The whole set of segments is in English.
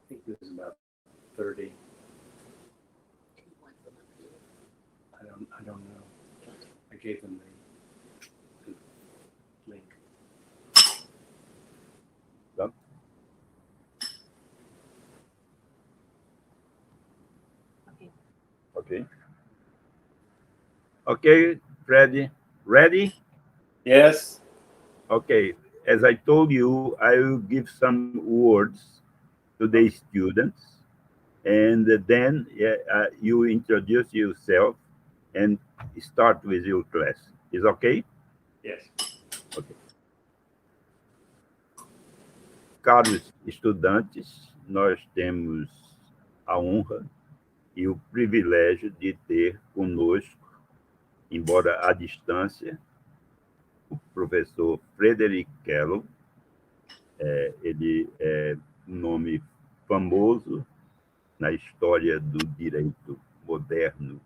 think there's about 30. I don't know. I gave them the link. Done? Okay. Okay, Freddie. Ready? Yes. Okay. As I told you, I will give some words to the students, and then you introduce yourself and start with your class. Is okay? Yes. Okay. Caros estudantes, nós temos a honra e o privilégio de ter conosco, embora à distância, o professor Frederick Kellogg. Ele é um nome famoso na história do direito moderno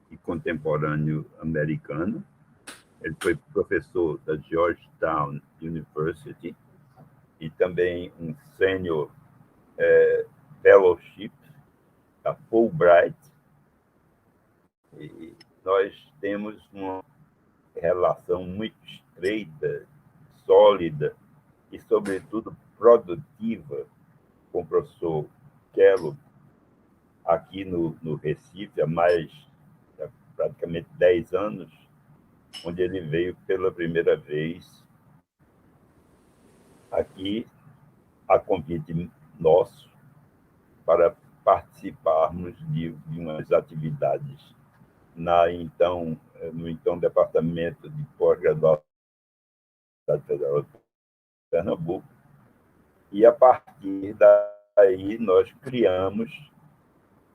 e contemporâneo americano. Ele foi professor da Georgetown University e também um senior fellowship da Fulbright. E nós temos uma relação muito estreita, sólida e, sobretudo, produtiva com o professor Kellogg aqui no Recife há praticamente 10 anos, onde ele veio pela primeira vez aqui a convite nosso para participarmos de umas atividades no então Departamento de Pós-Graduação da Federal de Pernambuco, e a partir daí nós criamos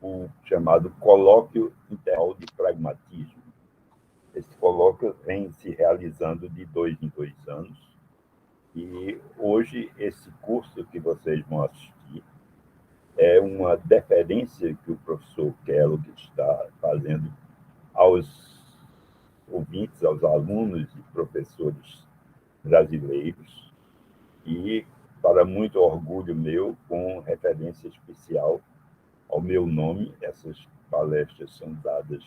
o chamado Colóquio Internacional de Pragmatismo. Esse colóquio vem se realizando de 2 em 2 anos, e hoje esse curso que vocês vão assistir é uma deferência que o professor Kellogg está fazendo aos ouvintes, aos alunos e professores brasileiros, e, para muito orgulho meu, com referência especial ao meu nome. Essas palestras são dadas,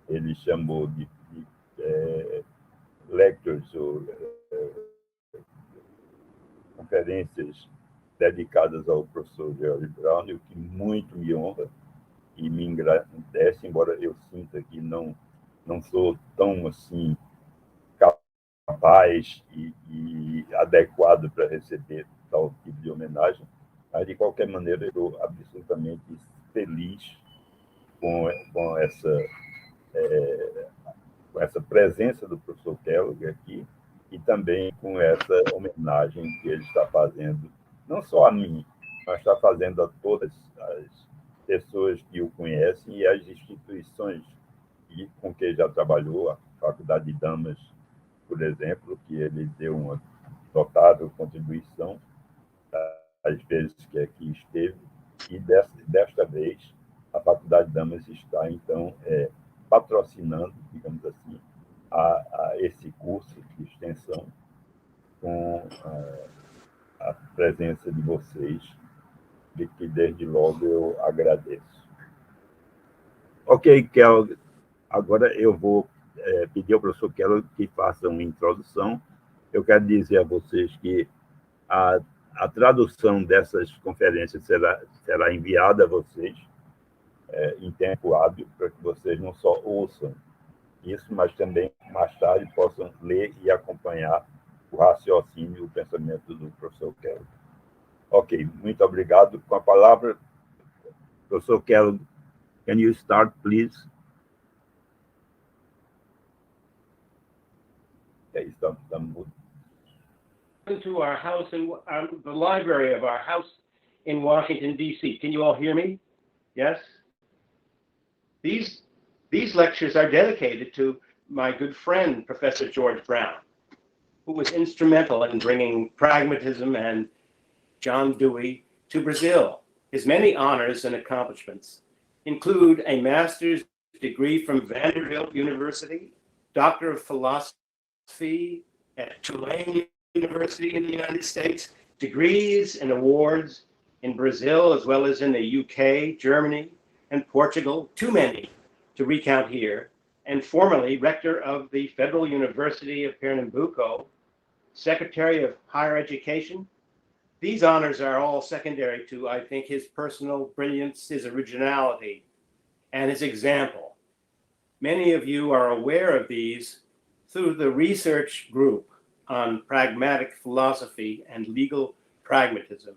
ele chamou de lectures, ou conferências dedicadas ao professor George Brown, o que muito me honra e me engrandece, embora eu sinta que não sou tão assim capaz e adequado para receber tal tipo de homenagem, mas de qualquer maneira eu estou absolutamente feliz com essa presença do professor Kellogg aqui, e também com essa homenagem que ele está fazendo, não só a mim, mas está fazendo a todas as pessoas que o conhecem e as instituições com que já trabalhou, a Faculdade de Damas, por exemplo, que ele deu uma notável contribuição às vezes que aqui esteve, e desta vez a Faculdade de Damas está, então, patrocinando, digamos assim, a esse curso de extensão, com a presença de vocês, de que desde logo eu agradeço. Ok, Kellogg, agora eu vou pedir ao professor Kellogg que faça uma introdução. Eu quero dizer a vocês que a tradução dessas conferências será enviada a vocês em tempo hábil, para que vocês não só ouçam isso, mas também, mais tarde, possam ler e acompanhar o raciocínio, o pensamento do professor Kellogg. Ok, muito obrigado. Com a palavra, professor Kellogg, can you start, please? Estamos To our house the library of our house in Washington, D.C. Can you all hear me? Yes? These lectures are dedicated to my good friend, Professor George Brown, who was instrumental in bringing pragmatism and John Dewey to Brazil. His many honors and accomplishments include a master's degree from Vanderbilt University, Doctor of Philosophy at Tulane University in the United States, degrees and awards in Brazil, as well as in the UK, Germany, and Portugal, too many to recount here, and formerly rector of the Federal University of Pernambuco, Secretary of Higher Education. These honors are all secondary to, I think, his personal brilliance, his originality, and his example. Many of you are aware of these through the research group on pragmatic philosophy and legal pragmatism,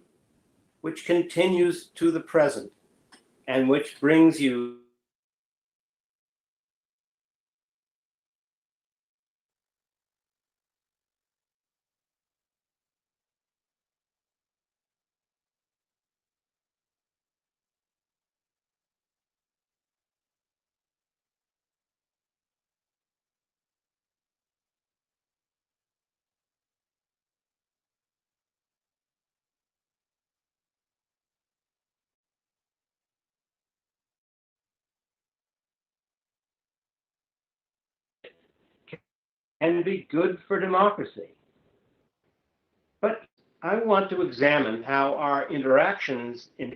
which continues to the present and which brings you can be good for democracy. But I want to examine how our interactions in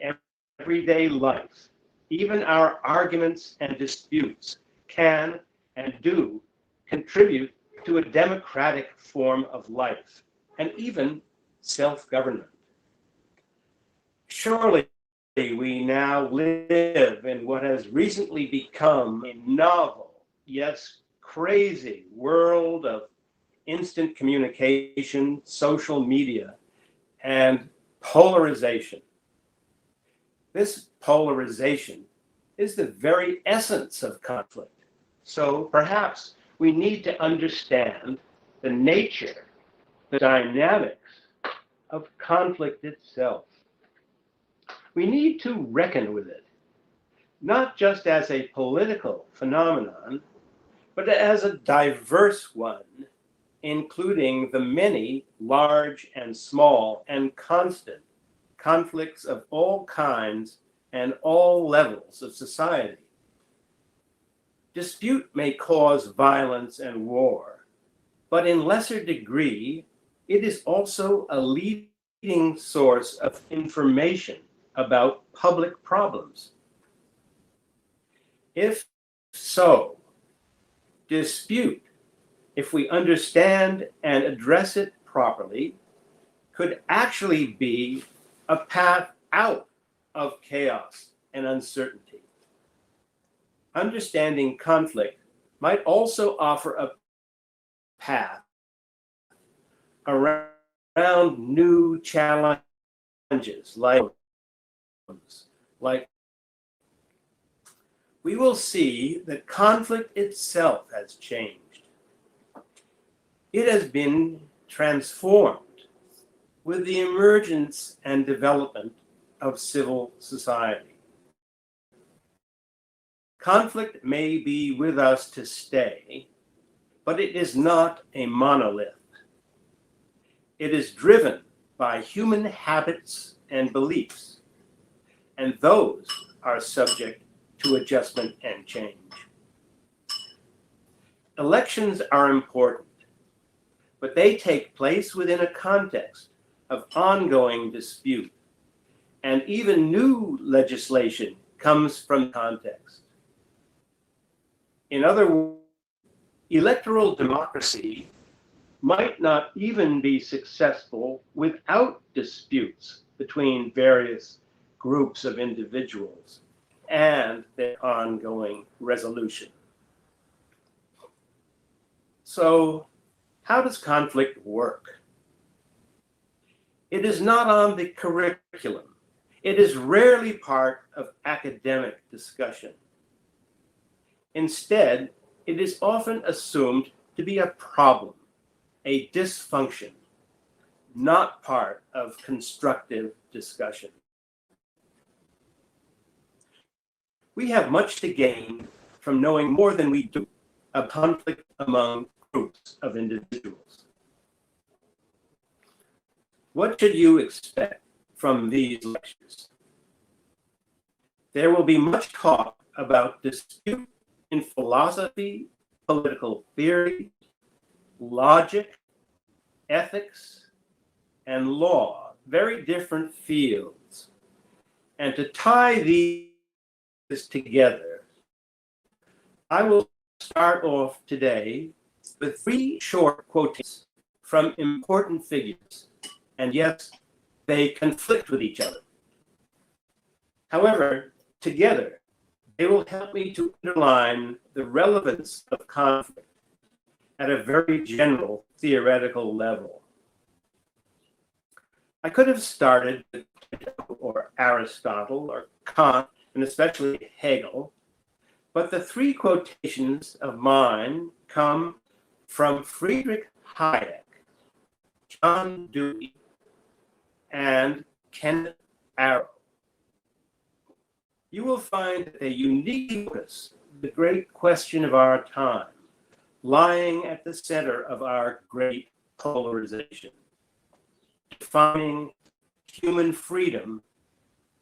everyday life, even our arguments and disputes, can and do contribute to a democratic form of life and even self-government. Surely we now live in what has recently become a novel, yes, crazy world of instant communication, social media, and polarization. This polarization is the very essence of conflict. So perhaps we need to understand the nature, the dynamics of conflict itself. We need to reckon with it, not just as a political phenomenon, but as a diverse one, including the many large and small and constant conflicts of all kinds and all levels of society. Dispute may cause violence and war, but in lesser degree, it is also a leading source of information about public problems. If so, dispute, if we understand and address it properly, could actually be a path out of chaos and uncertainty. Understanding conflict might also offer a path around new challenges like we will see that conflict itself has changed. It has been transformed with the emergence and development of civil society. Conflict may be with us to stay, but it is not a monolith. It is driven by human habits and beliefs, and those are subject to adjustment and change. Elections are important, but they take place within a context of ongoing dispute, and even new legislation comes from context. In other words, electoral democracy might not even be successful without disputes between various groups of individuals and their ongoing resolution. So, how does conflict work? It is not on the curriculum. It is rarely part of academic discussion. Instead, it is often assumed to be a problem, a dysfunction, not part of constructive discussion. We have much to gain from knowing more than we do of conflict among groups of individuals. What should you expect from these lectures? There will be much talk about dispute in philosophy, political theory, logic, ethics, and law, very different fields. And to tie these together, I will start off today with 3 short quotations from important figures. And yes, they conflict with each other. However, together, they will help me to underline the relevance of conflict at a very general theoretical level. I could have started with Plato or Aristotle or Kant, and especially Hegel, but the 3 quotations of mine come from Friedrich Hayek, John Dewey, and Kenneth Arrow. You will find that they uniquely focus the great question of our time, lying at the center of our great polarization, defining human freedom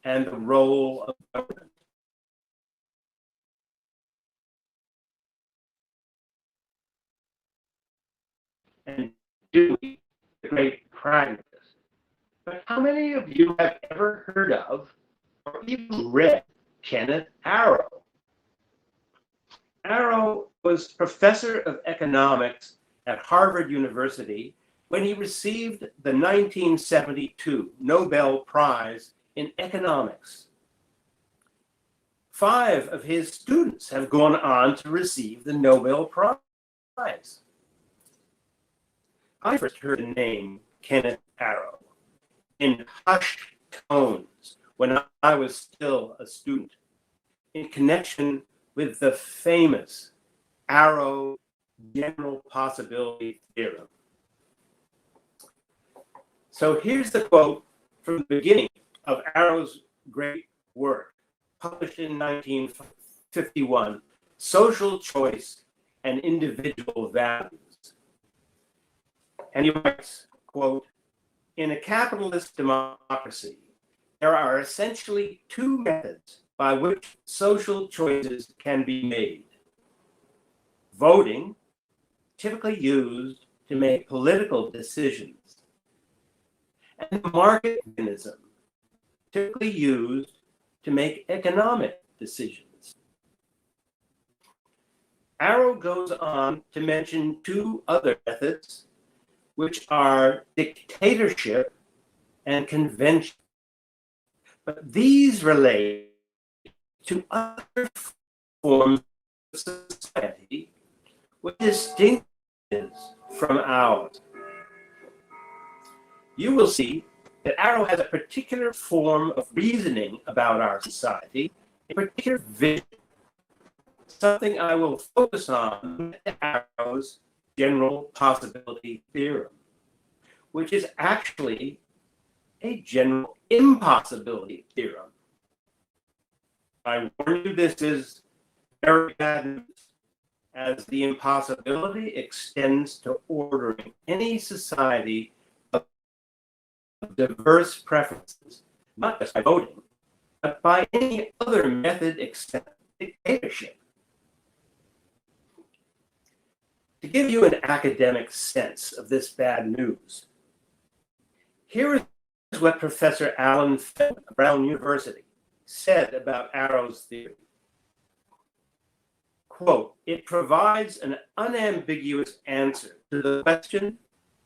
and the role of government. And Dewey, the great pragmatist. But how many of you have ever heard of or even read Kenneth Arrow? Arrow was professor of economics at Harvard University when he received the 1972 Nobel Prize in Economics. 5 of his students have gone on to receive the Nobel Prize. I first heard the name Kenneth Arrow in hushed tones when I was still a student, in connection with the famous Arrow general possibility theorem. So here's the quote from the beginning of Arrow's great work, published in 1951, Social Choice and Individual Values. And he writes, quote, "In a capitalist democracy, there are essentially 2 methods by which social choices can be made. Voting, typically used to make political decisions, and the market mechanism, typically used to make economic decisions." Arrow goes on to mention 2 other methods, which are dictatorship and convention. But these relate to other forms of society which distinguish from ours. You will see that Arrow has a particular form of reasoning about our society, a particular vision, something I will focus on in Arrow's general possibility theorem, which is actually a general impossibility theorem. I warn you, this is very bad news, as the impossibility extends to ordering any society of diverse preferences, not just by voting, but by any other method except dictatorship. To give you an academic sense of this bad news, here is what Professor Alan Feldman of Brown University said about Arrow's theory. Quote, "It provides an unambiguous answer to the question,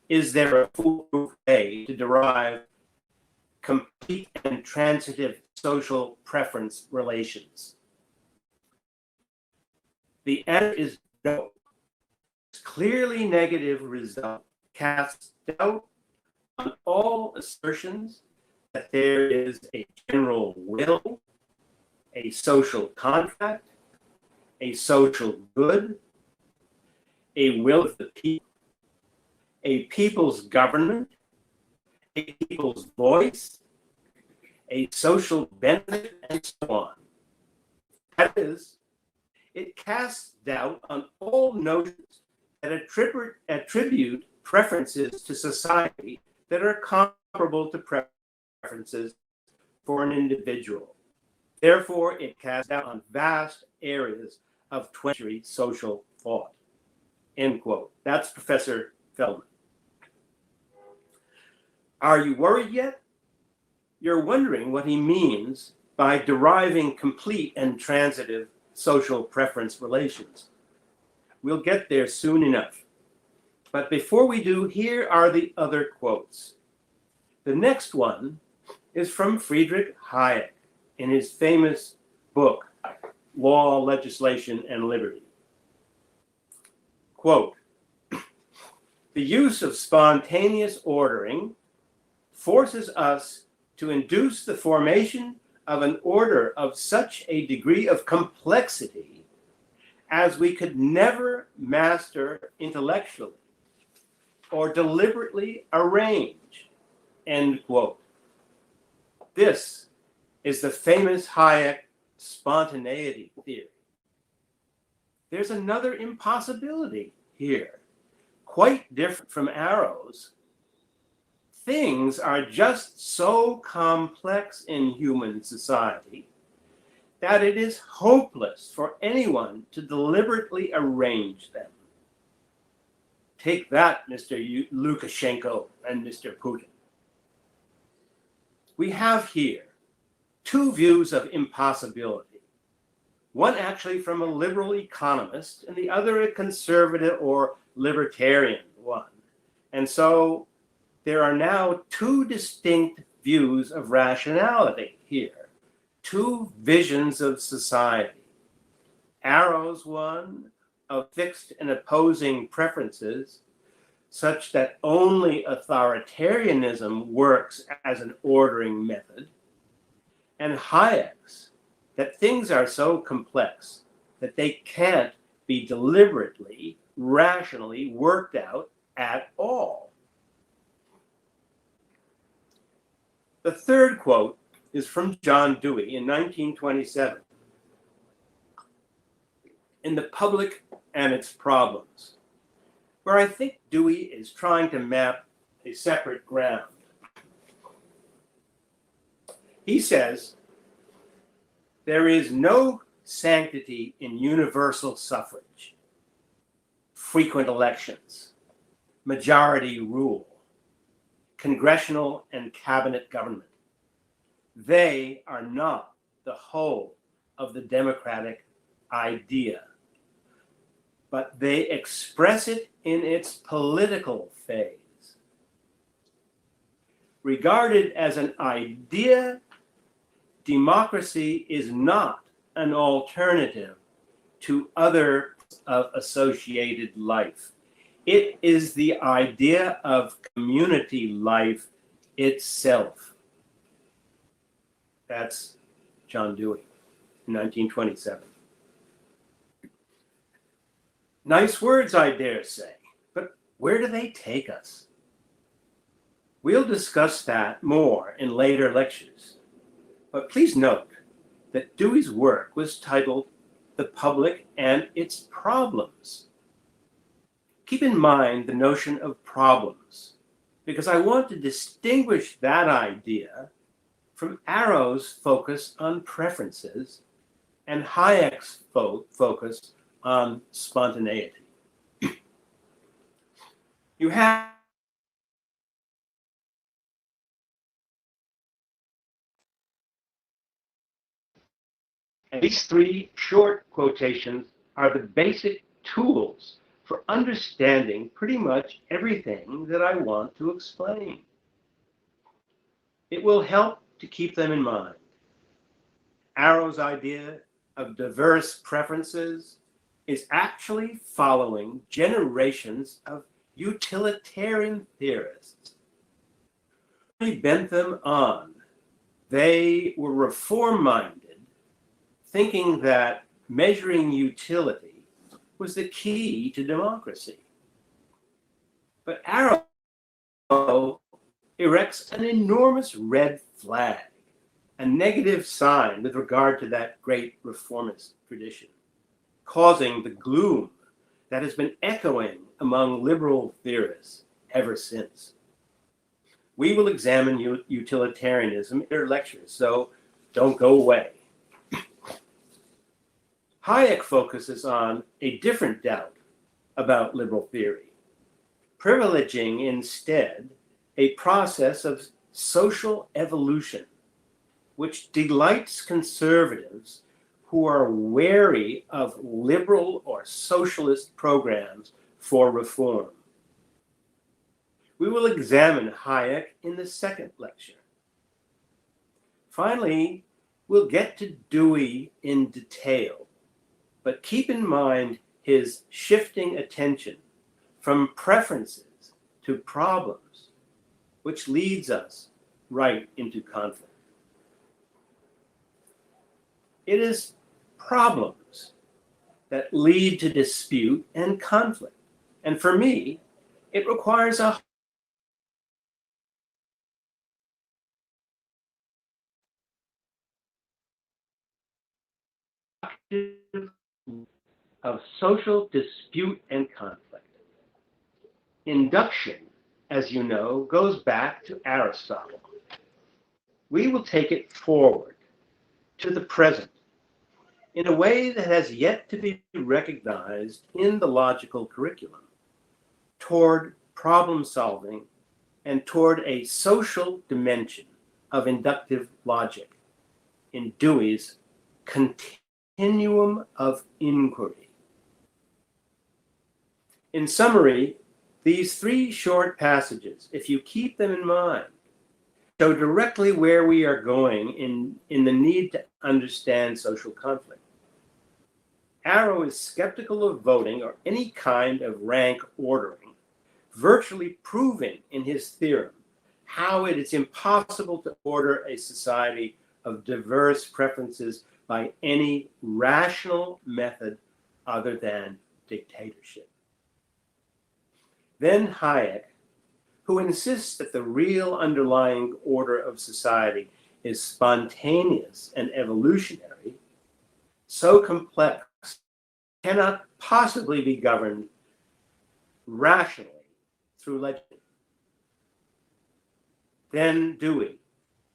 is there a foolproof way to derive complete and transitive social preference relations? The answer is no. This clearly negative result casts doubt on all assertions that there is a general will, a social contract, a social good, a will of the people, a people's government, a people's voice, a social benefit, and so on. That is, it casts doubt on all notions that attribute preferences to society that are comparable to preferences for an individual. Therefore, it casts doubt on vast areas of 20th century social thought." End quote. That's Professor Feldman. Are you worried yet? You're wondering what he means by deriving complete and transitive social preference relations. We'll get there soon enough. But before we do, here are the other quotes. The next one is from Friedrich Hayek in his famous book, Law, Legislation, and Liberty. Quote, "The use of spontaneous ordering forces us to induce the formation of an order of such a degree of complexity as we could never master intellectually or deliberately arrange," end quote. This is the famous Hayek spontaneity theory. There's another impossibility here, quite different from Arrow's. Things are just so complex in human society that it is hopeless for anyone to deliberately arrange them. Take that, Mr. Lukashenko and Mr. Putin. We have here two views of impossibility, one actually from a liberal economist and the other a conservative or libertarian one. And so there are now two distinct views of rationality here, two visions of society. Arrow's one of fixed and opposing preferences, such that only authoritarianism works as an ordering method, and Hayek's, that things are so complex that they can't be deliberately, rationally worked out at all. The third quote is from John Dewey in 1927. In The Public and Its Problems, where I think Dewey is trying to map a separate ground. He says, "There is no sanctity in universal suffrage, frequent elections, majority rule, congressional and cabinet government. They are not the whole of the democratic idea, but they express it in its political phase. Regarded as an idea, democracy is not an alternative to other of associated life. It is the idea of community life itself." That's John Dewey, 1927. Nice words, I dare say, but where do they take us? We'll discuss that more in later lectures, but please note that Dewey's work was titled The Public and Its Problems. Keep in mind the notion of problems, because I want to distinguish that idea from Arrow's focus on preferences and Hayek's focus on spontaneity. You have these three short quotations are the basic tools for understanding pretty much everything that I want to explain. It will help to keep them in mind. Arrow's idea of diverse preferences is actually following generations of utilitarian theorists. He bent them on. They were reform-minded, thinking that measuring utility was the key to democracy. But Arrow erects an enormous red flag, a negative sign with regard to that great reformist tradition, causing the gloom that has been echoing among liberal theorists ever since. We will examine utilitarianism in our lectures, so don't go away. Hayek focuses on a different doubt about liberal theory, privileging instead a process of social evolution which delights conservatives who are wary of liberal or socialist programs for reform. We will examine Hayek in the second lecture. Finally, we'll get to Dewey in detail, but keep in mind his shifting attention from preferences to problems, which leads us right into conflict. It is problems that lead to dispute and conflict. And for me, it requires a of social dispute and conflict. Induction, as you know, goes back to Aristotle. We will take it forward to the present in a way that has yet to be recognized in the logical curriculum, toward problem solving and toward a social dimension of inductive logic in Dewey's continuum of inquiry. In summary, these three short passages, if you keep them in mind, show directly where we are going in the need to understand social conflict. Arrow is skeptical of voting or any kind of rank ordering, virtually proving in his theorem how it is impossible to order a society of diverse preferences by any rational method other than dictatorship. Then Hayek, who insists that the real underlying order of society is spontaneous and evolutionary, so complex, cannot possibly be governed rationally through legend. Then Dewey,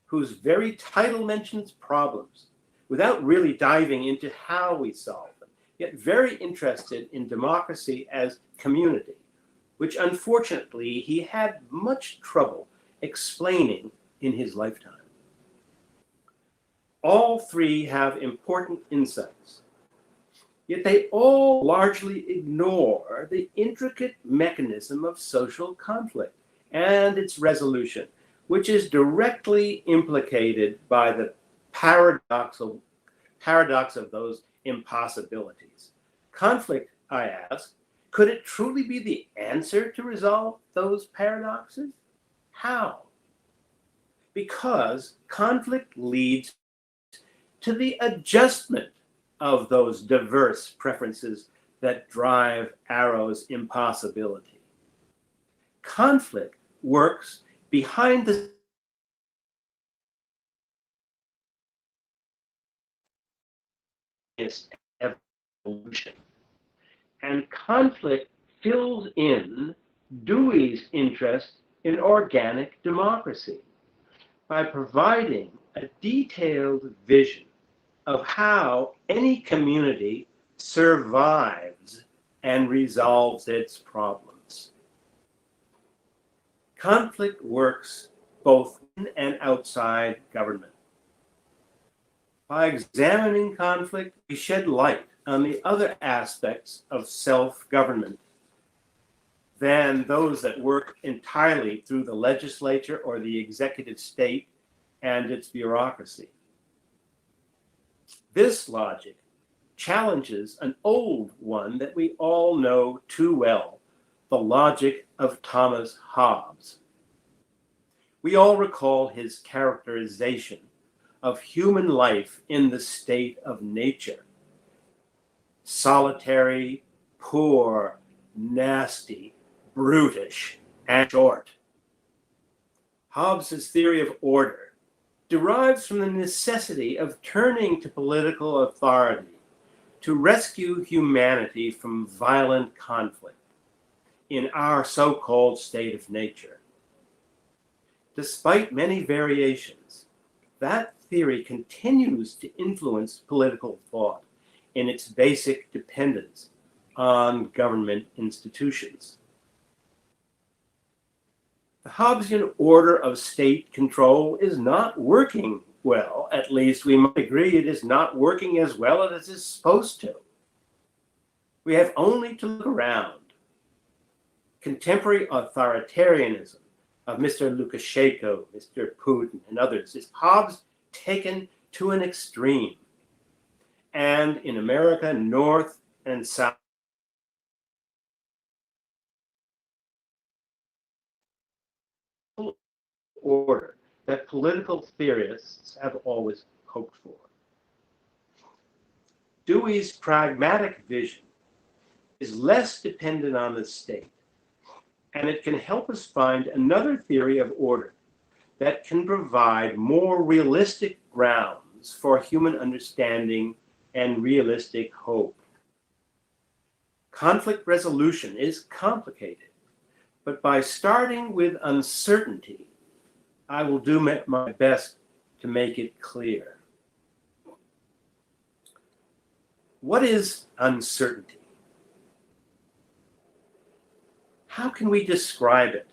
whose very title mentions problems without really diving into how we solve them, yet very interested in democracy as community, which unfortunately he had much trouble explaining in his lifetime. All three have important insights, yet they all largely ignore the intricate mechanism of social conflict and its resolution, which is directly implicated by the paradox of those impossibilities. Conflict, I ask, could it truly be the answer to resolve those paradoxes? How? Because conflict leads to the adjustment of those diverse preferences that drive Arrow's impossibility. Conflict works behind the evolution. And conflict fills in Dewey's interest in organic democracy by providing a detailed vision of how any community survives and resolves its problems. Conflict works both in and outside government. By examining conflict, we shed light on the other aspects of self-government than those that work entirely through the legislature or the executive state and its bureaucracy. This logic challenges an old one that we all know too well, the logic of Thomas Hobbes. We all recall his characterization of human life in the state of nature: solitary, poor, nasty, brutish, and short. Hobbes's theory of order derives from the necessity of turning to political authority to rescue humanity from violent conflict in our so-called state of nature. Despite many variations, that theory continues to influence political thought in its basic dependence on government institutions. The Hobbesian order of state control is not working well, at least we might agree it is not working as well as it is supposed to. We have only to look around. Contemporary authoritarianism of Mr. Lukashenko, Mr. Putin, and others is Hobbes taken to an extreme. And in America, North and South, order that political theorists have always hoped for. Dewey's pragmatic vision is less dependent on the state, and it can help us find another theory of order that can provide more realistic grounds for human understanding and realistic hope. Conflict resolution is complicated, but by starting with uncertainty, I will do my best to make it clear. What is uncertainty? How can we describe it?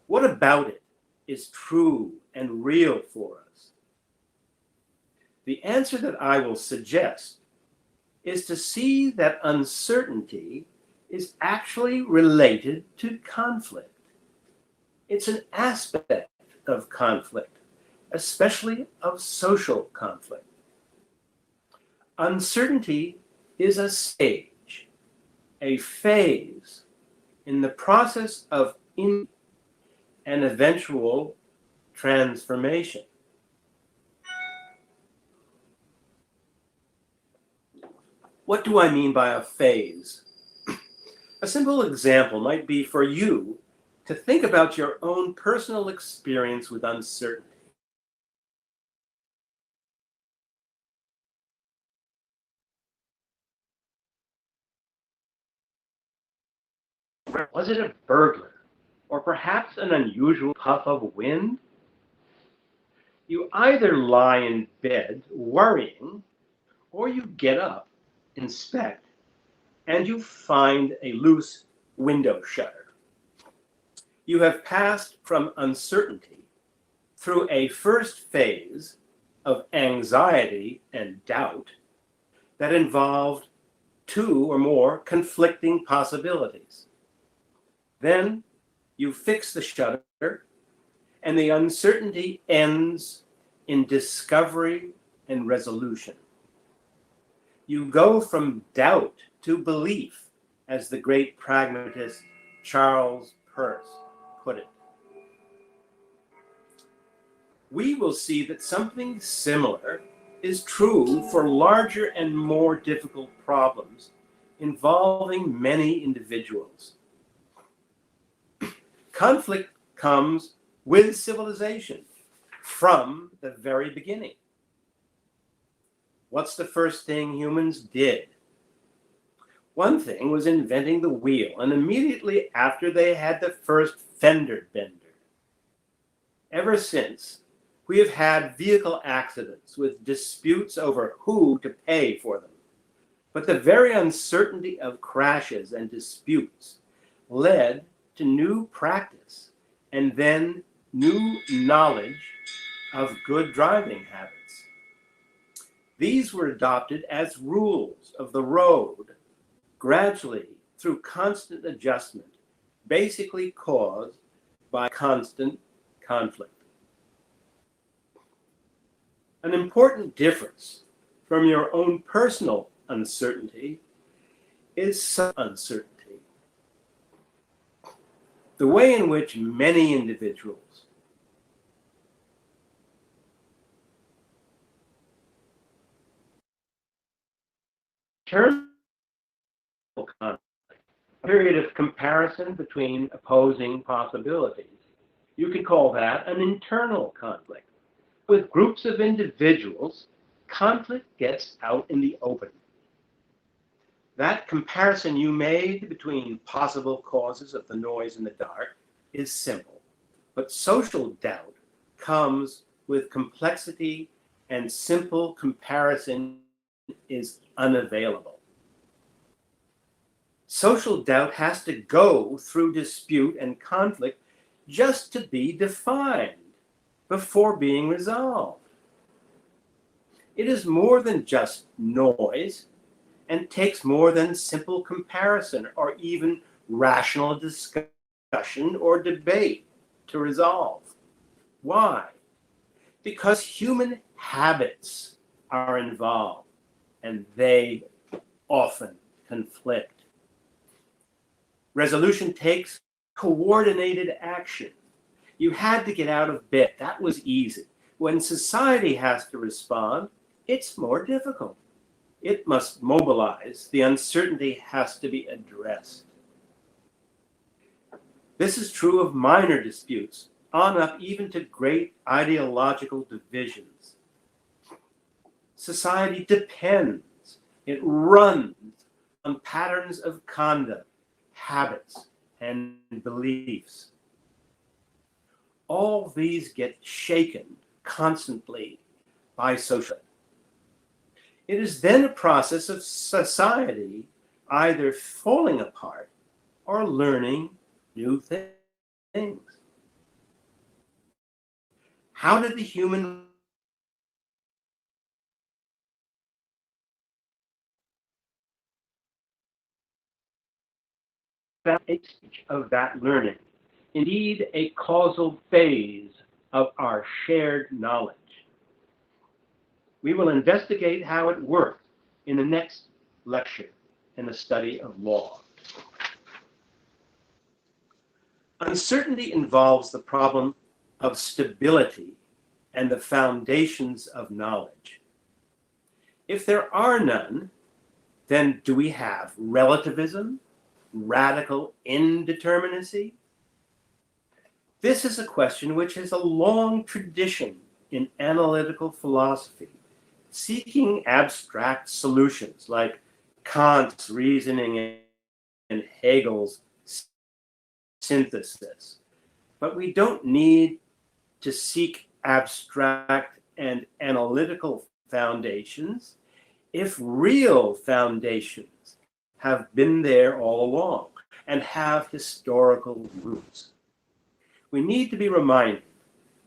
What about it is true and real for us? The answer that I will suggest is to see that uncertainty is actually related to conflict. It's an aspect of conflict, especially of social conflict. Uncertainty is a stage, a phase in the process of an eventual transformation. What do I mean by a phase? A simple example might be for you to think about your own personal experience with uncertainty. Was it a burglar, or perhaps an unusual puff of wind? You either lie in bed worrying, or you get up, inspect, and you find a loose window shutter. You have passed from uncertainty through a first phase of anxiety and doubt that involved two or more conflicting possibilities. Then you fix the shutter, and the uncertainty ends in discovery and resolution. You go from doubt to belief, as the great pragmatist Charles Peirce put it. We will see that something similar is true for larger and more difficult problems involving many individuals. Conflict comes with civilization from the very beginning. What's the first thing humans did? One thing was inventing the wheel, and immediately after they had the first fender bender. Ever since, we have had vehicle accidents with disputes over who to pay for them. But the very uncertainty of crashes and disputes led to new practice and then new knowledge of good driving habits. These were adopted as rules of the road, gradually through constant adjustment, basically caused by constant conflict. An important difference from your own personal uncertainty is some uncertainty. The way in which many individuals turn conflict, a period of comparison between opposing possibilities. You could call that an internal conflict. With groups of individuals, conflict gets out in the open. That comparison you made between possible causes of the noise in the dark is simple, but social doubt comes with complexity, and simple comparison is unavailable. Social doubt has to go through dispute and conflict just to be defined before being resolved. It is more than just noise and takes more than simple comparison or even rational discussion or debate to resolve. Why? Because human habits are involved and they often conflict. Resolution takes coordinated action. You had to get out of bed. That was easy. When society has to respond, it's more difficult. It must mobilize. The uncertainty has to be addressed. This is true of minor disputes, on up even to great ideological divisions. Society depends, it runs on patterns of conduct, habits, and beliefs. All these get shaken constantly by social. It is then a process of society either falling apart or learning new things. How did the human of that learning, indeed a causal phase of our shared knowledge? We will investigate how it works in the next lecture in the study of law. Uncertainty involves the problem of stability and the foundations of knowledge. If there are none, then do we have relativism, radical indeterminacy? This is a question which has a long tradition in analytical philosophy, seeking abstract solutions like Kant's reasoning and Hegel's synthesis. But we don't need to seek abstract and analytical foundations if real foundations have been there all along and have historical roots. We need to be reminded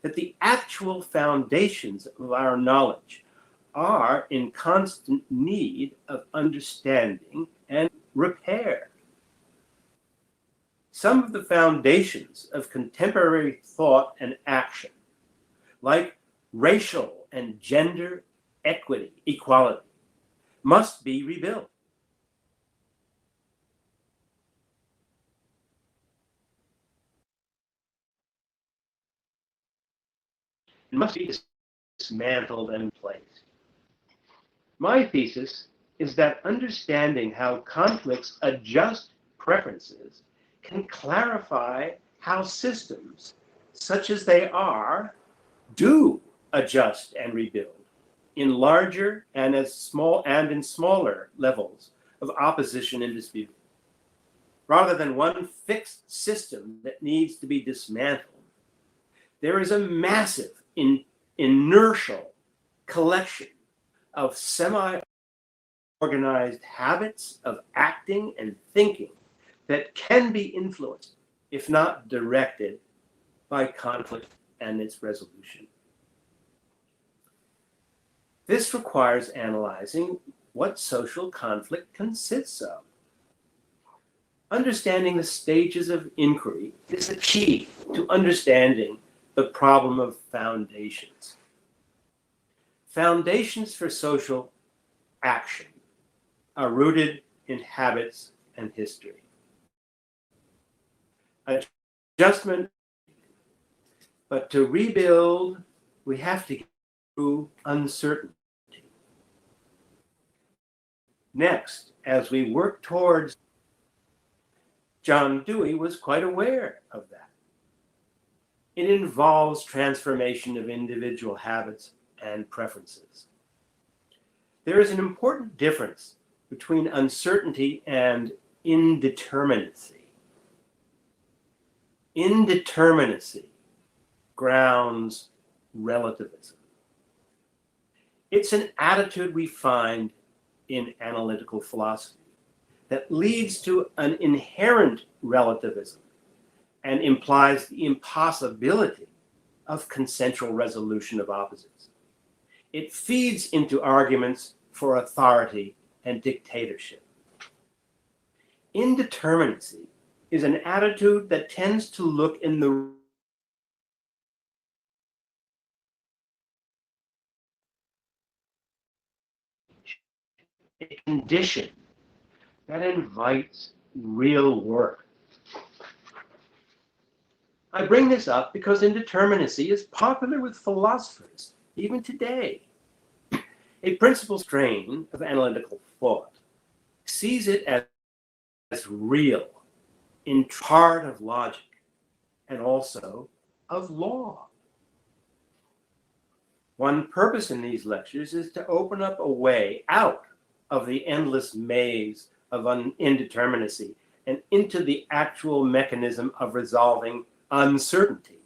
that the actual foundations of our knowledge are in constant need of understanding and repair. Some of the foundations of contemporary thought and action, like racial and gender equity, equality, must be rebuilt. It must be dismantled and replaced. My thesis is that understanding how conflicts adjust preferences can clarify how systems, such as they are, do adjust and rebuild in larger and in smaller levels of opposition and dispute. Rather than one fixed system that needs to be dismantled, there is a massive inertial collection of semi-organized habits of acting and thinking that can be influenced, if not directed, by conflict and its resolution. This requires analyzing what social conflict consists of. Understanding the stages of inquiry is the key to understanding the problem of foundations. Foundations for social action are rooted in habits and history. Adjustment, but to rebuild, we have to get through uncertainty. Next, as we work towards, John Dewey was quite aware of that. It involves transformation of individual habits and preferences. There is an important difference between uncertainty and indeterminacy. Indeterminacy grounds relativism. It's an attitude we find in analytical philosophy that leads to an inherent relativism and implies the impossibility of consensual resolution of opposites. It feeds into arguments for authority and dictatorship. Indeterminacy is an attitude that tends to look in the a condition that invites real work. I bring this up because indeterminacy is popular with philosophers, even today. A principal strain of analytical thought sees it as real, in part of logic, and also of law. One purpose in these lectures is to open up a way out of the endless maze of indeterminacy and into the actual mechanism of resolving uncertainty.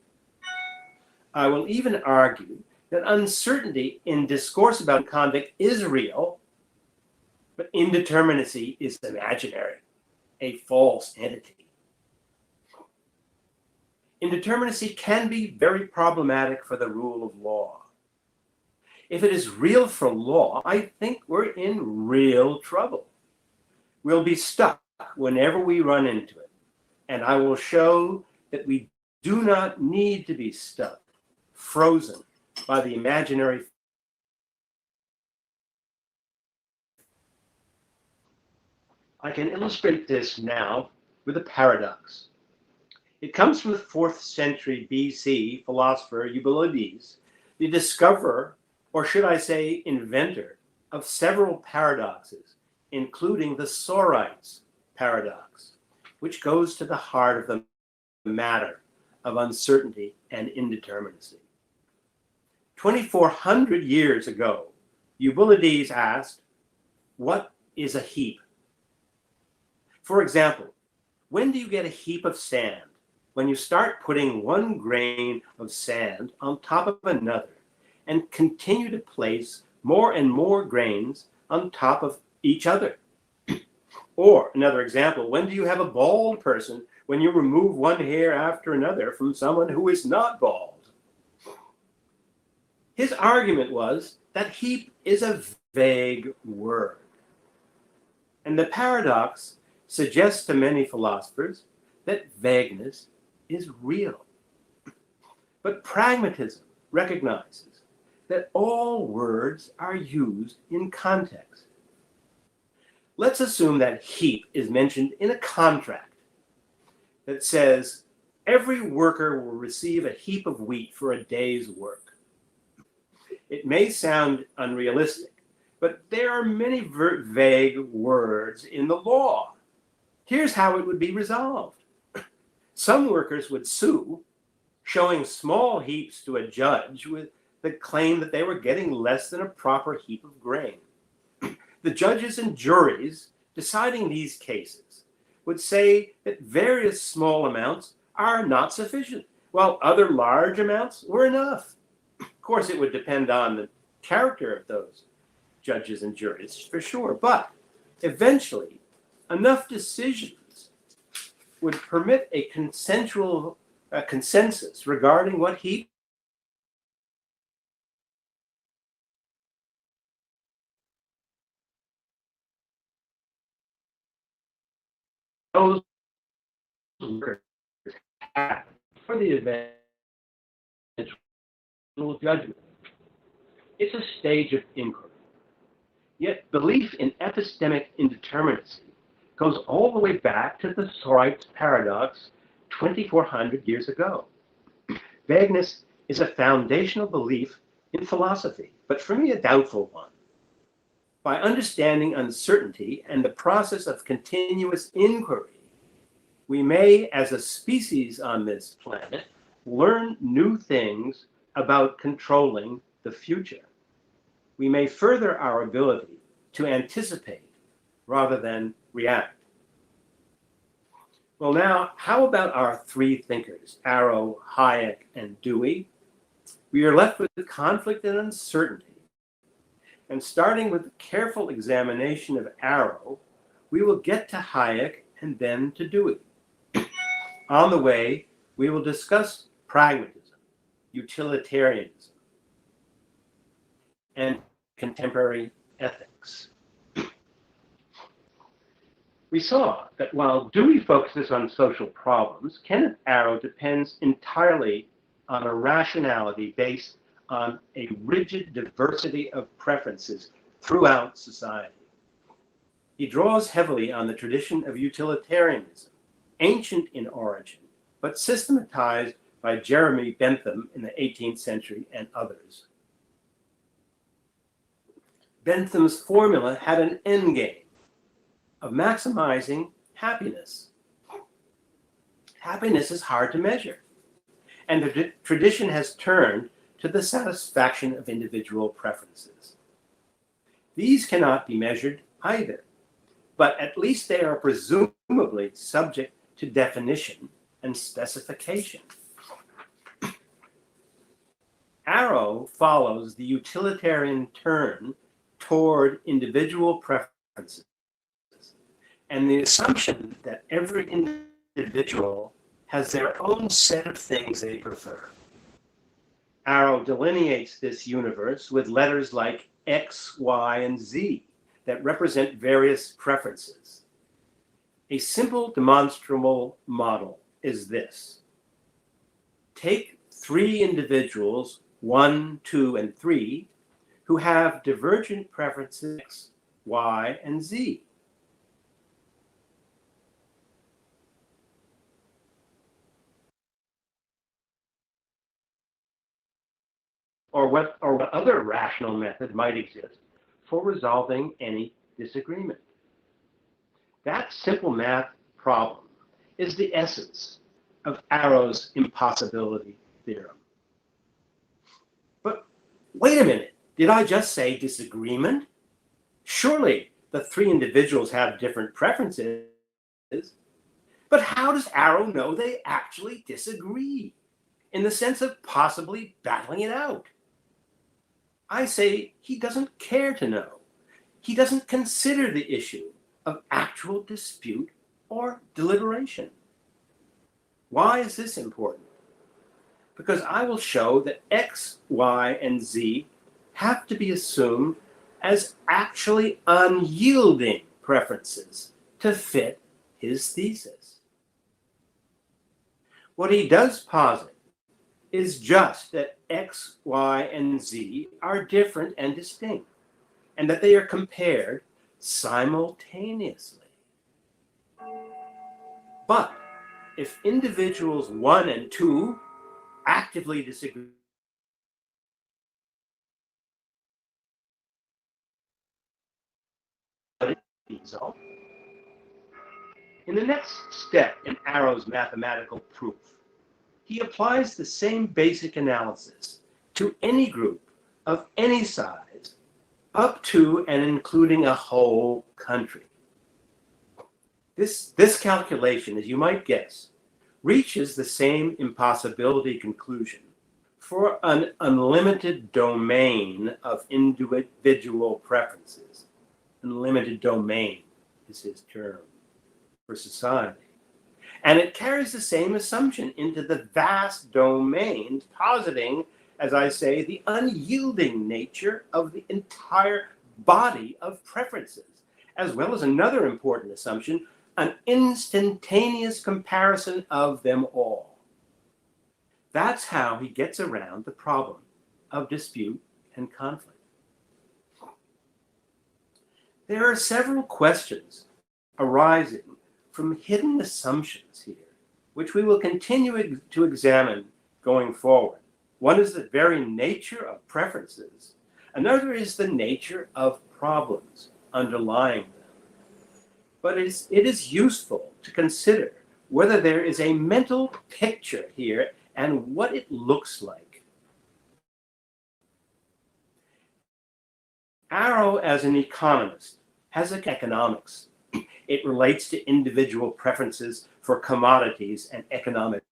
I will even argue that uncertainty in discourse about conduct is real, but indeterminacy is imaginary, a false entity. Indeterminacy can be very problematic for the rule of law. If it is real for law, I think we're in real trouble. We'll be stuck whenever we run into it, and I will show that we do not need to be stuck, frozen by the imaginary. I can illustrate this now with a paradox. It comes from the 4th century BC philosopher Eubulides, the discoverer, or should I say inventor, of several paradoxes, including the Sorites paradox, which goes to the heart of the matter of uncertainty and indeterminacy. 2,400 years ago, Eubulides asked, what is a heap? For example, when do you get a heap of sand? When you start putting one grain of sand on top of another and continue to place more and more grains on top of each other. Or another example, when do you have a bald person? When you remove one hair after another from someone who is not bald. His argument was that heap is a vague word. And the paradox suggests to many philosophers that vagueness is real. But pragmatism recognizes that all words are used in context. Let's assume that heap is mentioned in a contract that says every worker will receive a heap of wheat for a day's work. It may sound unrealistic, but there are many vague words in the law. Here's how it would be resolved. Some workers would sue, showing small heaps to a judge with the claim that they were getting less than a proper heap of grain. The judges and juries deciding these cases would say that various small amounts are not sufficient, while other large amounts were enough. Of course, it would depend on the character of those judges and juries, for sure, but eventually, enough decisions would permit a consensus regarding what heap those workers have for the eventual judgment. It's a stage of inquiry. Yet belief in epistemic indeterminacy goes all the way back to the Sorites paradox 2,400 years ago. Vagueness is a foundational belief in philosophy, but for me a doubtful one. By understanding uncertainty and the process of continuous inquiry, we may, as a species on this planet, learn new things about controlling the future. We may further our ability to anticipate rather than react. Well, now, how about our three thinkers, Arrow, Hayek, and Dewey? We are left with conflict and uncertainty. And starting with a careful examination of Arrow, we will get to Hayek and then to Dewey. On the way, we will discuss pragmatism, utilitarianism. and contemporary ethics. We saw that while Dewey focuses on social problems, Kenneth Arrow depends entirely on a rationality based on a rigid diversity of preferences throughout society. He draws heavily on the tradition of utilitarianism, ancient in origin, but systematized by Jeremy Bentham in the 18th century and others. Bentham's formula had an end game of maximizing happiness. Happiness is hard to measure, and the tradition has turned to the satisfaction of individual preferences. These cannot be measured either, but at least they are presumably subject to definition and specification. Arrow follows the utilitarian turn toward individual preferences and the assumption that every individual has their own set of things they prefer. Arrow delineates this universe with letters like X, Y, and Z that represent various preferences. A simple demonstrable model is this. Take three individuals, 1, 2, and 3, who have divergent preferences X, Y, and Z. Or what other rational method might exist for resolving any disagreement. That simple math problem is the essence of Arrow's impossibility theorem. But wait a minute, did I just say disagreement? Surely the three individuals have different preferences, but how does Arrow know they actually disagree in the sense of possibly battling it out? I say he doesn't care to know. He doesn't consider the issue of actual dispute or deliberation. Why is this important? Because I will show that X, Y, and Z have to be assumed as actually unyielding preferences to fit his thesis. What he does posit is just that X, Y, and Z are different and distinct, and that they are compared simultaneously. But if individuals 1 and 2 actively disagree, in the next step in Arrow's mathematical proof, he applies the same basic analysis to any group of any size, up to and including a whole country. This calculation, as you might guess, reaches the same impossibility conclusion for an unlimited domain of individual preferences. Unlimited domain is his term for society. And it carries the same assumption into the vast domains, positing, as I say, the unyielding nature of the entire body of preferences, as well as another important assumption, an instantaneous comparison of them all. That's how he gets around the problem of dispute and conflict. There are several questions arising from hidden assumptions here, which we will continue to examine going forward. One is the very nature of preferences. Another is the nature of problems underlying them. But it is useful to consider whether there is a mental picture here and what it looks like. Arrow, as an economist, has economics. It relates to individual preferences for commodities and economic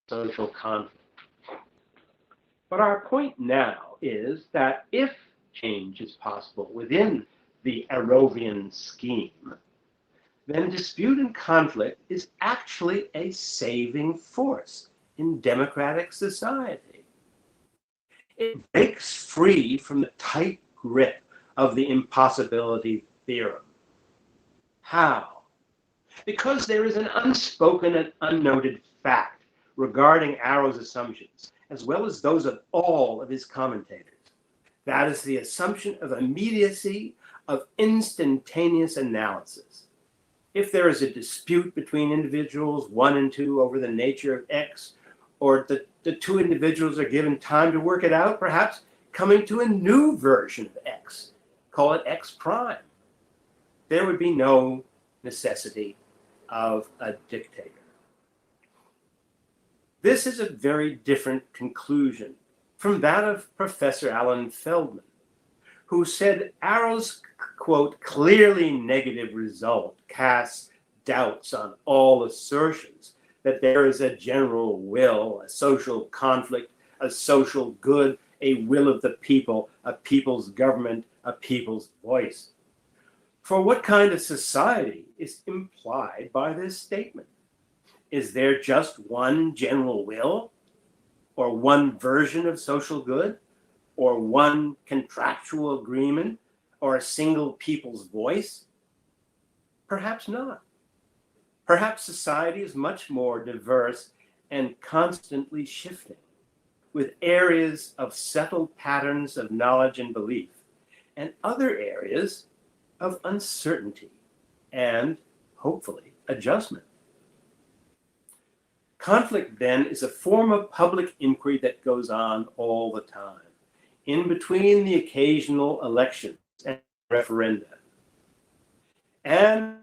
social conflict. But our point now is that if change is possible within the Arrowian scheme, then dispute and conflict is actually a saving force in democratic society. It breaks free from the tight grip of the impossibility theorem. How? Because there is an unspoken and unnoted fact regarding Arrow's assumptions, as well as those of all of his commentators. That is the assumption of immediacy, of instantaneous analysis. If there is a dispute between individuals, 1 and 2, over the nature of X, or the two individuals are given time to work it out, perhaps coming to a new version of X, call it X prime, there would be no necessity of a dictator. This is a very different conclusion from that of Professor Alan Feldman, who said Arrow's, quote, clearly negative result casts doubts on all assertions that there is a general will, a social conflict, a social good, a will of the people, a people's government, a people's voice. For what kind of society is implied by this statement? Is there just one general will, or one version of social good, or one contractual agreement, or a single people's voice? Perhaps not. Perhaps society is much more diverse and constantly shifting, with areas of settled patterns of knowledge and belief, and other areas of uncertainty and, hopefully, adjustment. Conflict, then, is a form of public inquiry that goes on all the time, in between the occasional elections and referenda. And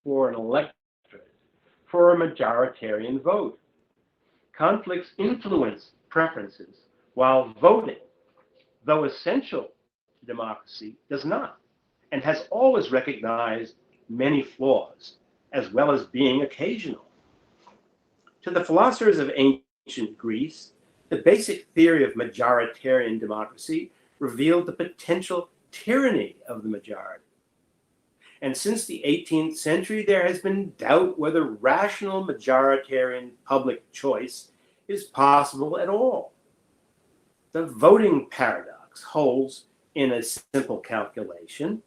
for an electorate, for a majoritarian vote. Conflicts influence preferences, while voting, though essential to democracy, does not, and has always recognized many flaws, as well as being occasional. To the philosophers of ancient Greece, the basic theory of majoritarian democracy revealed the potential tyranny of the majority. And since the 18th century, there has been doubt whether rational majoritarian public choice is possible at all. The voting paradox holds, in a simple calculation,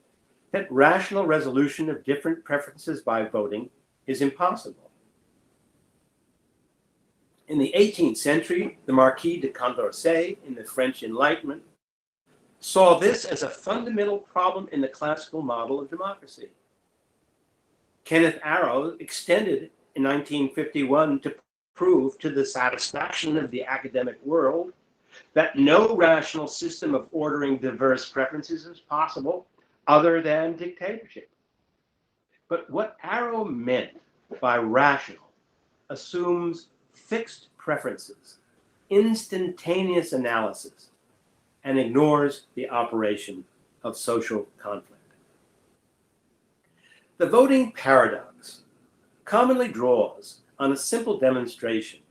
that rational resolution of different preferences by voting is impossible. In the 18th century, the Marquis de Condorcet, in the French Enlightenment, saw this as a fundamental problem in the classical model of democracy. Kenneth Arrow extended in 1951 to prove to the satisfaction of the academic world that no rational system of ordering diverse preferences is possible other than dictatorship. But what Arrow meant by rational assumes fixed preferences, instantaneous analysis, and ignores the operation of social conflict. The voting paradox commonly draws on a simple demonstration.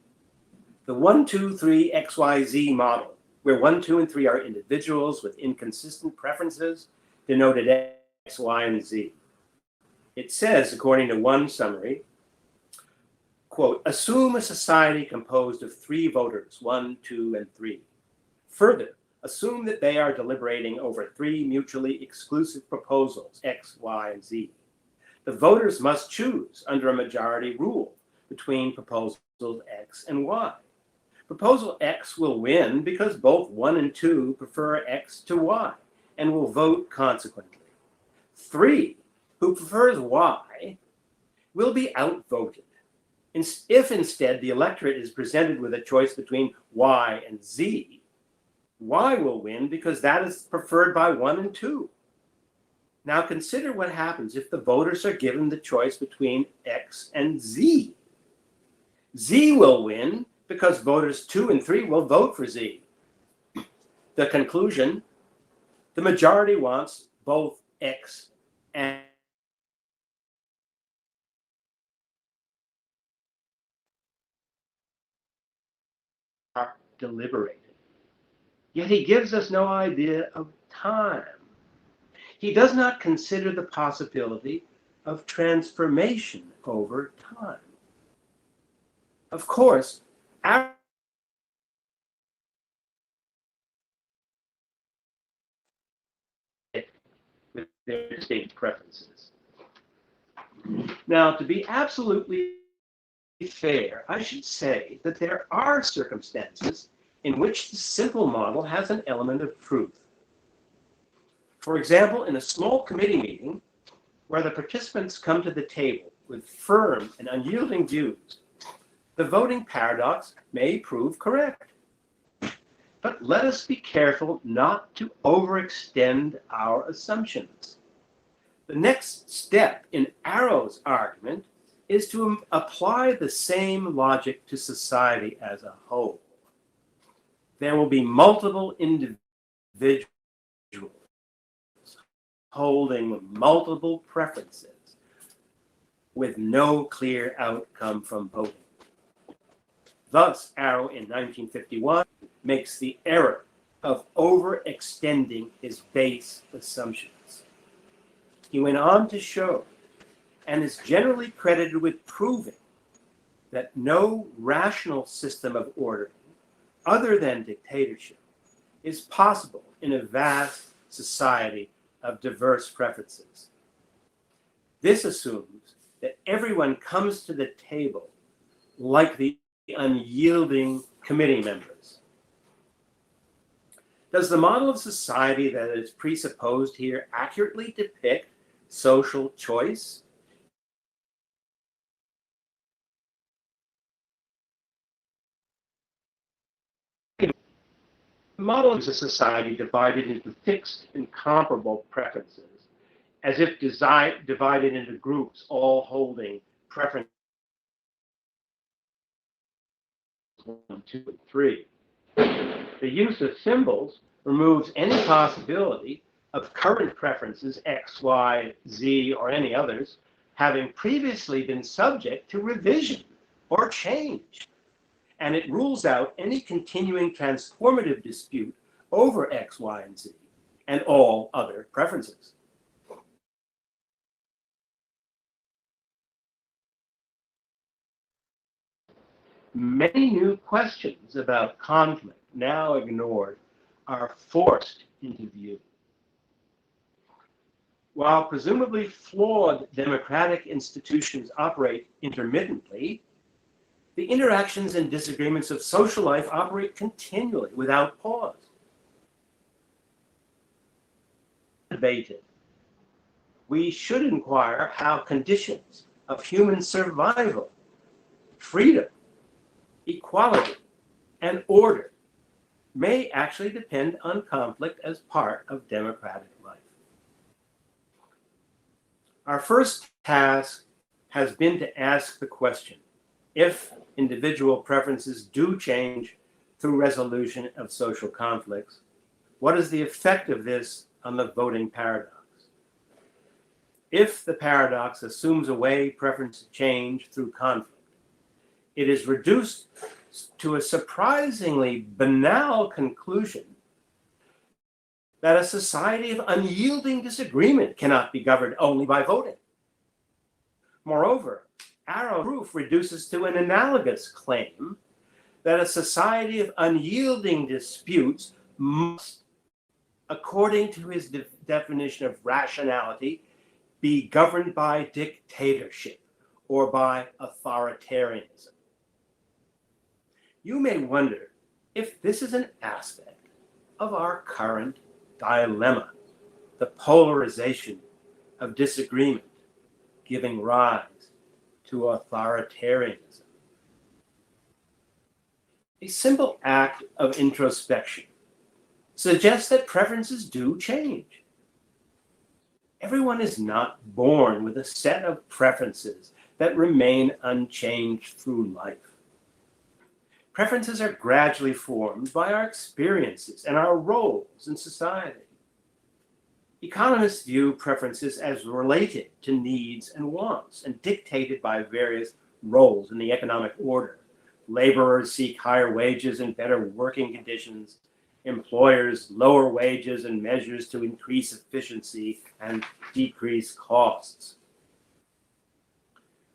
The 1, 2, 3, XYZ model, where 1, 2, and 3 are individuals with inconsistent preferences, denoted X, Y, and Z. It says, according to one summary, quote, assume a society composed of 3 voters, 1, 2, and 3. Further, assume that they are deliberating over 3 mutually exclusive proposals, X, Y, and Z. The voters must choose under a majority rule between proposals X and Y. Proposal X will win because both 1 and 2 prefer X to Y and will vote consequently. 3, who prefers Y, will be outvoted. If instead the electorate is presented with a choice between Y and Z, Y will win because that is preferred by 1 and 2. Now consider what happens if the voters are given the choice between X and Z. Z will win because voters 2 and 3 will vote for Z. The conclusion, the majority wants both X and are deliberated. Yet he gives us no idea of time. He does not consider the possibility of transformation over time. Of course, with their distinct preferences. Now, to be absolutely fair, I should say that there are circumstances in which the simple model has an element of truth. For example, in a small committee meeting where the participants come to the table with firm and unyielding views, the voting paradox may prove correct. But let us be careful not to overextend our assumptions. The next step in Arrow's argument is to apply the same logic to society as a whole. There will be multiple individuals holding multiple preferences with no clear outcome from voting. Thus, Arrow in 1951 makes the error of overextending his base assumptions. He went on to show, and is generally credited with proving, that no rational system of ordering, other than dictatorship, is possible in a vast society of diverse preferences. This assumes that everyone comes to the table like the unyielding committee members. Does the model of society that is presupposed here accurately depict social choice? The model is a society divided into fixed and comparable preferences, as if divided into groups all holding preferences 1, 2, and 3. The use of symbols removes any possibility of current preferences X, Y, Z, or any others having previously been subject to revision or change. And it rules out any continuing transformative dispute over X, Y, and Z, and all other preferences. Many new questions about conflict, now ignored, are forced into view. While presumably flawed democratic institutions operate intermittently, the interactions and disagreements of social life operate continually without pause. Debated. We should inquire how conditions of human survival, freedom, equality, and order may actually depend on conflict as part of democratic life. Our first task has been to ask the question, if individual preferences do change through resolution of social conflicts, what is the effect of this on the voting paradox? If the paradox assumes a way preferences change through conflict, it is reduced to a surprisingly banal conclusion that a society of unyielding disagreement cannot be governed only by voting. Moreover, Arrow proof reduces to an analogous claim that a society of unyielding disputes must, according to his definition of rationality, be governed by dictatorship or by authoritarianism. You may wonder if this is an aspect of our current dilemma, the polarization of disagreement giving rise to authoritarianism. A simple act of introspection suggests that preferences do change. Everyone is not born with a set of preferences that remain unchanged through life. Preferences are gradually formed by our experiences and our roles in society. Economists view preferences as related to needs and wants and dictated by various roles in the economic order. Laborers seek higher wages and better working conditions, employers lower wages and measures to increase efficiency and decrease costs.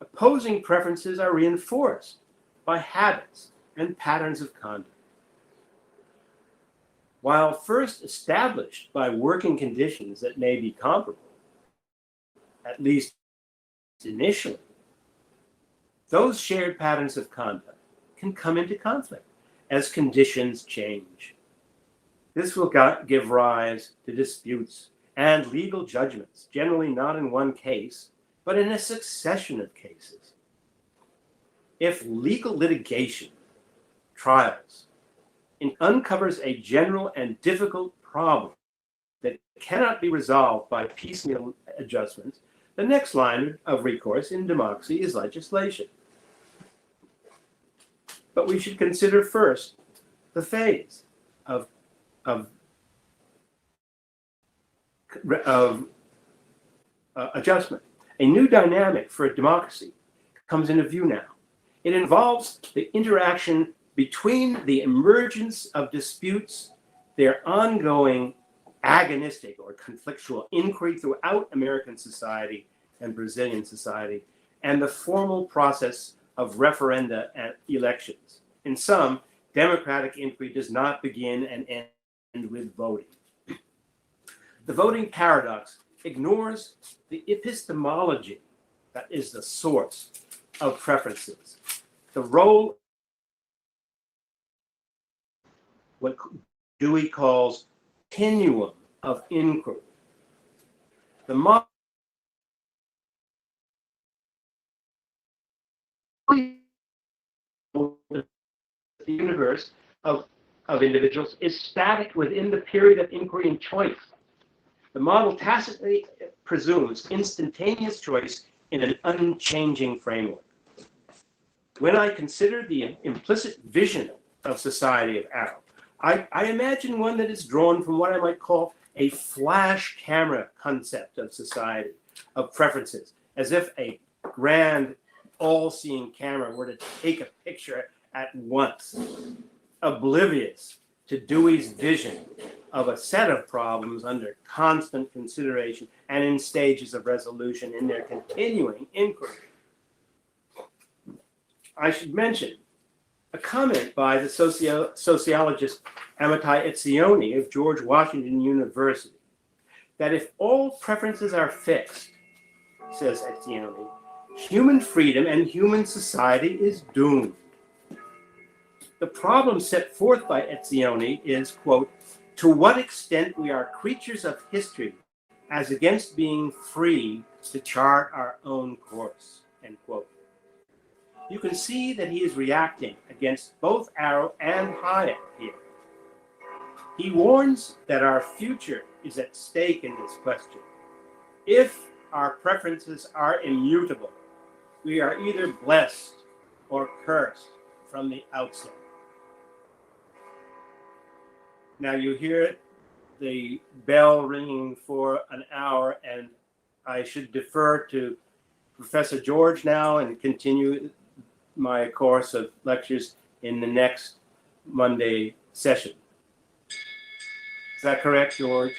Opposing preferences are reinforced by habits and patterns of conduct. While first established by working conditions that may be comparable, at least initially, those shared patterns of conduct can come into conflict as conditions change. This will give rise to disputes and legal judgments, generally not in one case, but in a succession of cases. If legal litigation, trials, uncovers a general and difficult problem that cannot be resolved by piecemeal adjustments, the next line of recourse in democracy is legislation. But we should consider first the phase of adjustment. A new dynamic for a democracy comes into view now. It involves the interaction between the emergence of disputes, their ongoing agonistic or conflictual inquiry throughout American society and Brazilian society, and the formal process of referenda and elections. In sum, democratic inquiry does not begin and end with voting. The voting paradox ignores the epistemology that is the source of preferences. The role, what Dewey calls continuum of inquiry. The model the universe of individuals is static within the period of inquiry and choice. The model tacitly presumes instantaneous choice in an unchanging framework. When I consider the implicit vision of society of Arrow, I imagine one that is drawn from what I might call a flash camera concept of society, of preferences, as if a grand all-seeing camera were to take a picture at once, oblivious to Dewey's vision of a set of problems under constant consideration and in stages of resolution in their continuing inquiry. I should mention a comment by the sociologist Amitai Etzioni of George Washington University, that if all preferences are fixed, says Etzioni, human freedom and human society is doomed. The problem set forth by Etzioni is, quote, to what extent we are creatures of history as against being free to chart our own course, end quote. You can see that he is reacting against both Arrow and Hayek here. He warns that our future is at stake in this question. If our preferences are immutable, we are either blessed or cursed from the outset. Now you hear the bell ringing for an hour, and I should defer to Professor George now and continue my course of lectures in the next Monday session. Is that correct, George?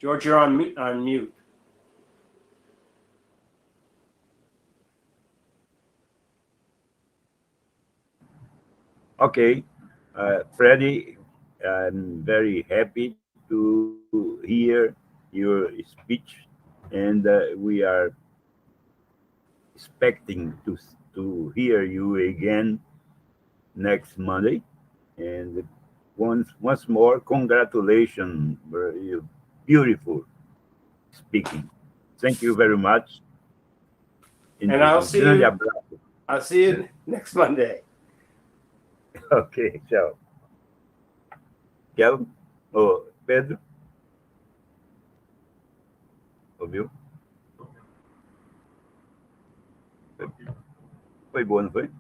George, you're on mute. Okay, Freddie, I'm very happy to hear your speech, and we are expecting to hear you again next Monday. And once more, congratulations, very beautiful speaking. Thank you very much. And I'll see you next Monday. Ok, tchau. Tchau. Ô, Pedro? Ouviu? Foi boa, não foi?